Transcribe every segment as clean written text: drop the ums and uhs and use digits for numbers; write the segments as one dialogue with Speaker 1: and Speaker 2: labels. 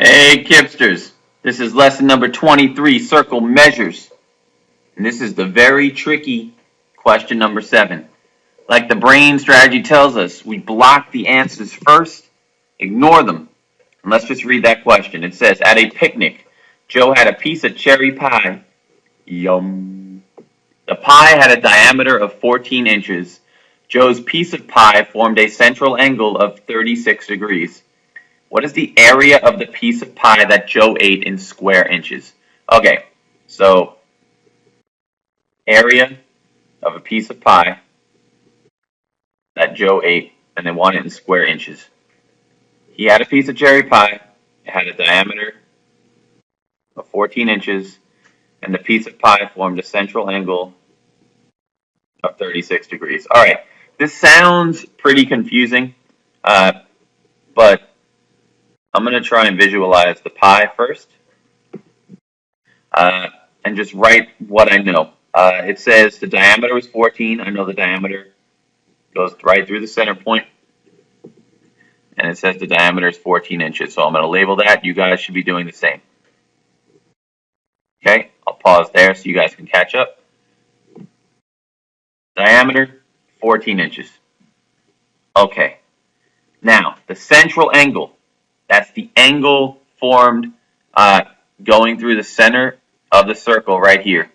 Speaker 1: Hey Kipsters, this is lesson number 23, circle measures. And this is the very tricky question number 7. Like the brain strategy tells us, we block the answers first, ignore them. And let's just read that question. It says, at a picnic, Joe had a piece of cherry pie. Yum. The pie had a diameter of 14 inches. Joe's piece of pie formed a central angle of 36 degrees. What is the area of the piece of pie that Joe ate in square inches? Okay, so area of a piece of pie that Joe ate, and they want it in square inches. He had a piece of cherry pie. It had a diameter of 14 inches, and the piece of pie formed a central angle of 36 degrees. All right, this sounds pretty confusing, but I'm going to try and visualize the pie first, and just write what I know. It says the diameter was 14. I know the diameter goes right through the center point, and it says the diameter is 14 inches. So I'm going to label that. You guys should be doing the same. Okay, I'll pause there so you guys can catch up. Diameter, 14 inches. Okay, now the central angle, that's the angle formed going through the center of the circle right here,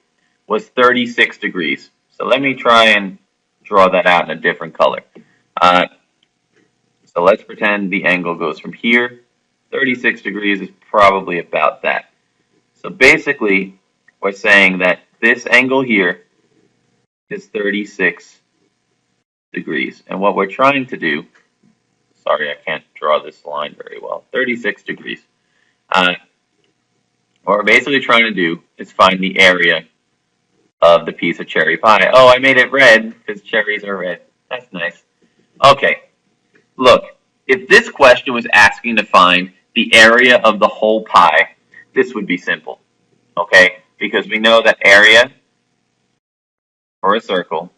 Speaker 1: was 36 degrees. So let me try and draw that out in a different color. So let's pretend the angle goes from here. 36 degrees is probably about that. So basically, we're saying that this angle here is 36 degrees. And what we're trying to do, sorry, I can't draw this line very well, 36 degrees. What we're basically trying to do is find the area of the piece of cherry pie. Oh, I made it red because cherries are red. That's nice. Okay, look, if this question was asking to find the area of the whole pie, this would be simple, okay? Because we know that area for a circle,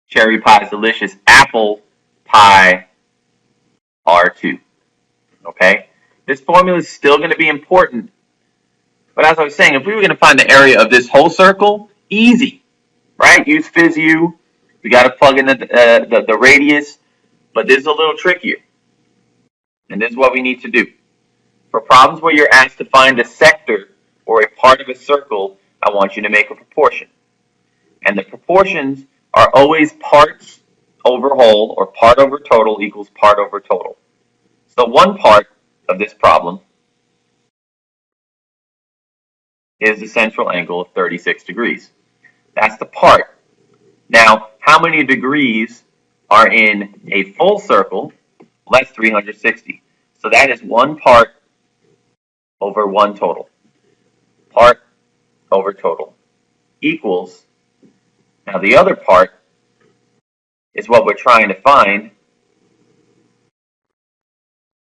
Speaker 1: cherry pie is delicious, apple pie R2, okay? This formula is still going to be important, but as I was saying, if we were going to find the area of this whole circle, easy, right? Use PhysU. We got to plug in the radius, but this is a little trickier. And this is what we need to do. For problems where you're asked to find a sector or a part of a circle, I want you to make a proportion. And the proportions are always parts over whole, or part over total equals part over total. So one part of this problem is the central angle of 36 degrees. That's the part. Now, how many degrees are in a full circle? Well, that's 360. So that is one part over one total. Part over total equals, now the other part is what we're trying to find.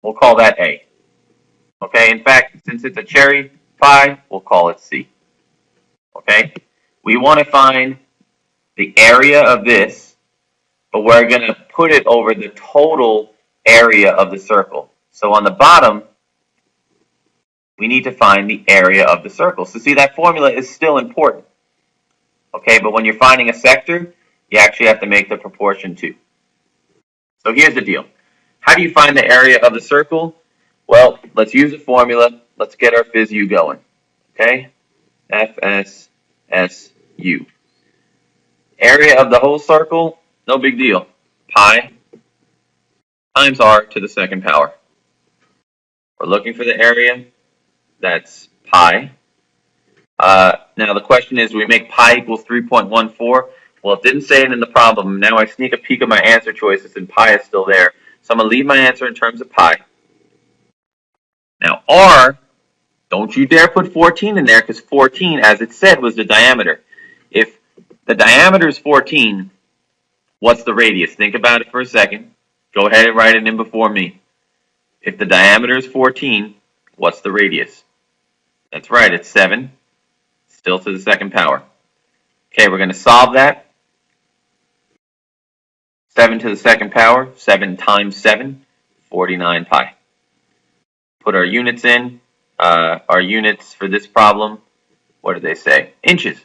Speaker 1: We'll call that A. Okay, in fact, since it's a cherry pie, we'll call it C. Okay, we want to find the area of this, but we're going to put it over the total area of the circle. So on the bottom, we need to find the area of the circle. So see, that formula is still important. Okay, but when you're finding a sector, you actually have to make the proportion too. So here's the deal. How do you find the area of the circle? Well, let's use a formula. Let's get our PhysU going. Okay, FSSU. Area of the whole circle, no big deal. Pi times r to the second power. We're looking for the area. That's pi. Now the question is, do we make pi equals 3.14? Well, it didn't say it in the problem. Now I sneak a peek at my answer choices, and pi is still there. So I'm going to leave my answer in terms of pi. Now r, don't you dare put 14 in there, because 14, as it said, was the diameter. If the diameter is 14, what's the radius? Think about it for a second. Go ahead and write it in before me. If the diameter is 14, what's the radius? That's right, it's 7, still to the second power. Okay, we're going to solve that. 7 to the second power, 7 times 7, 49 pi. put our units in. Our units for this problem, what did they say? Inches.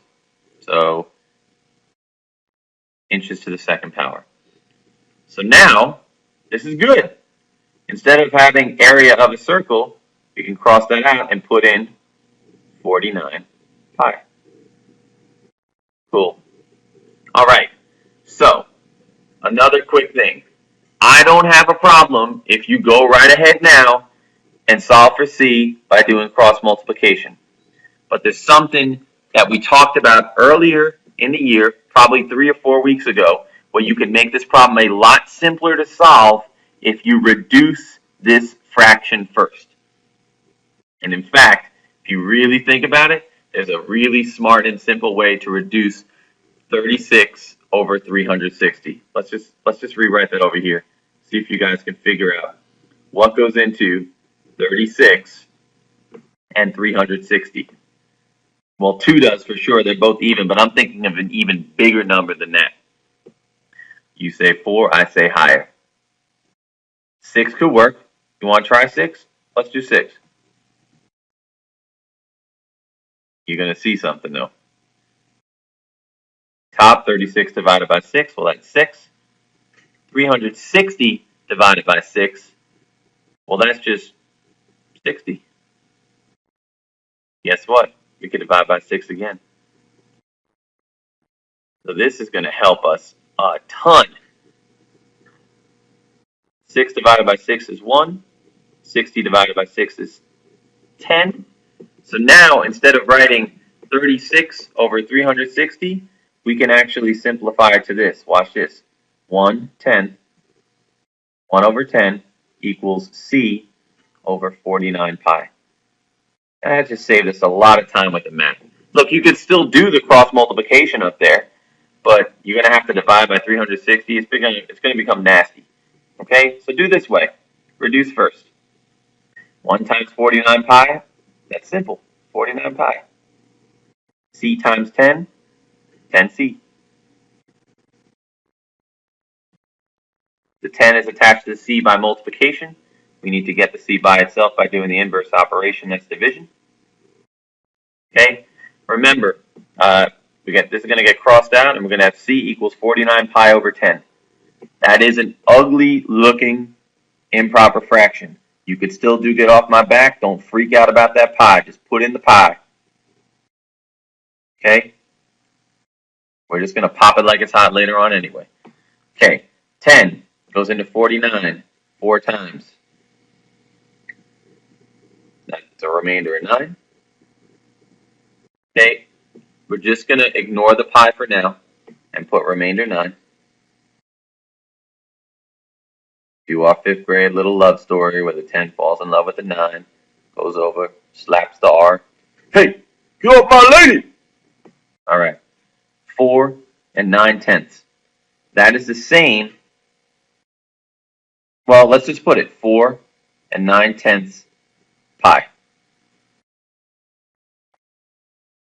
Speaker 1: So inches to the second power. So now, this is good. Instead of having area of a circle, we can cross that out and put in 49 pi. Cool. All right. So, another quick thing. I don't have a problem if you go right ahead now and solve for C by doing cross multiplication. But there's something that we talked about earlier in the year, probably 3 or 4 weeks ago, where you can make this problem a lot simpler to solve if you reduce this fraction first. And in fact, if you really think about it, there's a really smart and simple way to reduce 36 over 360. Let's just rewrite that over here. See if you guys can figure out what goes into 36 and 360. Well, 2 does for sure. They're both even, but I'm thinking of an even bigger number than that. You say 4, I say higher. 6 could work. You want to try 6? Let's do 6. You're going to see something, though. Top 36 divided by 6, well, that's 6. 360 divided by 6, well, that's just 60. Guess what? We could divide by 6 again. So this is going to help us a ton. 6 divided by 6 is 1. 60 divided by 6 is 10. So now, instead of writing 36 over 360, we can actually simplify it to this. Watch this. 1/10, 1 over 10 equals C over 49 pi. And that just saved us a lot of time with the math. Look, you could still do the cross multiplication up there, but you're going to have to divide by 360. It's going to become nasty. Okay, so do this way. Reduce first. 1 times 49 pi, that's simple. 49 pi. C times 10, 10C. The 10 is attached to the C by multiplication. We need to get the C by itself by doing the inverse operation, that's division. Okay, remember, this is going to get crossed out, and we're going to have C equals 49 pi over 10. That is an ugly looking improper fraction. You could still do get off my back. Don't freak out about that pi. Just put in the pi. Okay? We're just going to pop it like it's hot later on anyway. Okay, 10 goes into 49 4 times. That's a remainder of 9. Okay, we're just going to ignore the pi for now and put remainder 9. Do our 5th grade little love story where the 10 falls in love with the 9, goes over, slaps the R. Hey, get off my lady! All right, 4 and 9/10. That is the same. Well, let's just put it 4 and 9/10 pi.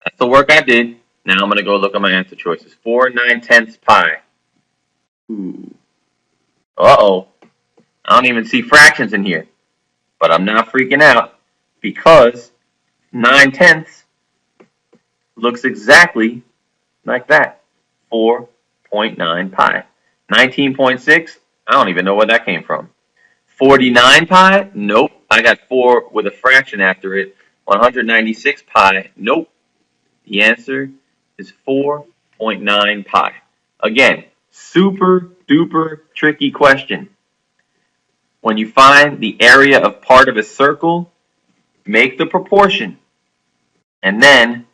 Speaker 1: That's the work I did. Now I'm going to go look at my answer choices. 4 and 9/10 pi. Ooh. Uh-oh. I don't even see fractions in here. But I'm not freaking out because 9/10 looks exactly like that. 4.9 pi. 19.6, I don't even know where that came from. 49 pi? Nope. I got 4 with a fraction after it. 196 pi? Nope. The answer is 4.9 pi. Again, super duper tricky question. When you find the area of part of a circle, make the proportion. And then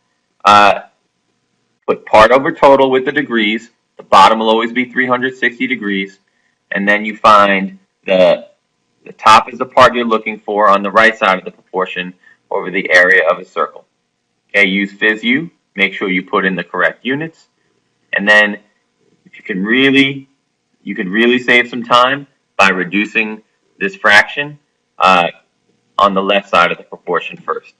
Speaker 1: put part over total with the degrees. The bottom will always be 360 degrees. And then you find the top is the part you're looking for on the right side of the proportion over the area of a circle. Okay, use PhysU. Make sure you put in the correct units. And then if you can really save some time by reducing this fraction on the left side of the proportion first.